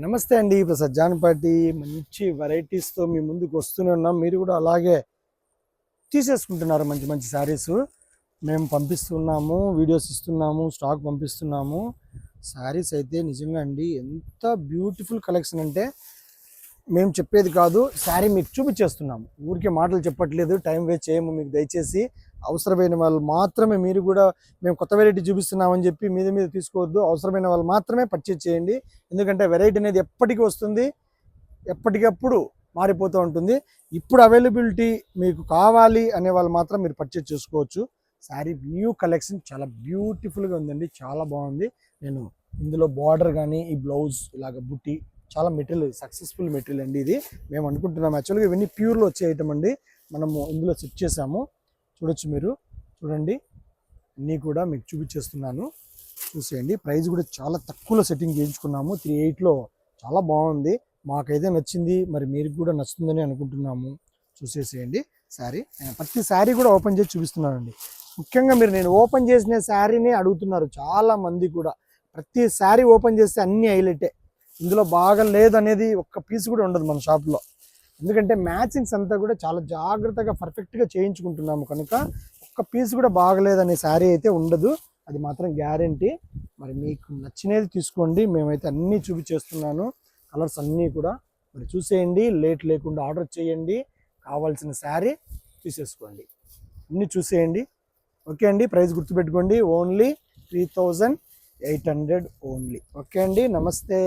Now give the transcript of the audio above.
నమస్తే అండి. ఇప్పుడు సజ్జానపాటి మంచి వెరైటీస్తో మీ ముందుకు వస్తూనే ఉన్నాం. మీరు కూడా అలాగే తీసేసుకుంటున్నారు మంచి మంచి శారీస్. మేము పంపిస్తున్నాము, వీడియోస్ ఇస్తున్నాము, స్టాక్ పంపిస్తున్నాము. శారీస్ అయితే నిజంగా అండి ఎంత బ్యూటిఫుల్ కలెక్షన్ అంటే మేము చెప్పేది కాదు, శారీ మీకు చూపించేస్తున్నాము. ఊరికే మాటలు చెప్పట్లేదు, టైం వేస్ట్ చేయము. మీకు దయచేసి అవసరమైన వాళ్ళు మాత్రమే, మీరు కూడా మేము కొత్త వెరైటీ చూపిస్తున్నామని చెప్పి మీద తీసుకోవద్దు. అవసరమైన వాళ్ళు మాత్రమే పర్చేజ్ చేయండి. ఎందుకంటే వెరైటీ అనేది ఎప్పటికీ వస్తుంది, ఎప్పటికప్పుడు మారిపోతూ ఉంటుంది. ఇప్పుడు అవైలబిలిటీ మీకు కావాలి అనే వాళ్ళు మాత్రం మీరు పర్చేజ్ చేసుకోవచ్చు. శారీ న్యూ కలెక్షన్ చాలా బ్యూటిఫుల్గా ఉందండి, చాలా బాగుంది. నేను ఇందులో బార్డర్ కానీ ఈ బ్లౌజ్ ఇలాగ బుట్టి చాలా మెటీరియల్, సక్సెస్ఫుల్ మెటీరియల్ అండి ఇది. మేము అనుకుంటున్నాం యాక్చువల్గా ఇవన్నీ ప్యూర్లో వచ్చే ఐటమ్ అండి. మనము ఇందులో సెట్ చేసాము, చూడొచ్చు మీరు. చూడండి, అన్నీ కూడా మీకు చూపించేస్తున్నాను, చూసేయండి. ప్రైస్ కూడా చాలా తక్కువలో సెట్టింగ్ చేయించుకున్నాము, 38లో. చాలా బాగుంది, మాకైతే నచ్చింది. మరి మీరు కూడా నచ్చుతుందని అనుకుంటున్నాము. చూసేసేయండి శారీ. ప్రతి శారీ కూడా ఓపెన్ చేసి చూపిస్తున్నానండి. ముఖ్యంగా మీరు నేను ఓపెన్ చేసిన శారీని అడుగుతున్నారు చాలా మంది కూడా. ప్రతి శారీ ఓపెన్ చేస్తే అన్ని హైలైటే, ఇందులో బాగా లేదనేది ఒక్క పీస్ కూడా ఉండదు మన షాప్లో. ఎందుకంటే మ్యాచింగ్స్ అంతా కూడా చాలా జాగ్రత్తగా పర్ఫెక్ట్గా చేయించుకుంటున్నాము కనుక ఒక్క పీస్ కూడా బాగలేదనే శారీ అయితే ఉండదు, అది మాత్రం గ్యారంటీ. మరి మీకు నచ్చినది తీసుకోండి, మేమైతే అన్నీ చూపించేస్తున్నాను. కలర్స్ అన్నీ కూడా మరి చూసేయండి, లేట్ లేకుండా ఆర్డర్ చేయండి. కావాల్సిన శారీ తీసేసుకోండి, అన్నీ చూసేయండి. ఓకే అండి, ప్రైస్ గుర్తుపెట్టుకోండి, ఓన్లీ 3800 ఓన్లీ. ఓకే అండి, నమస్తే.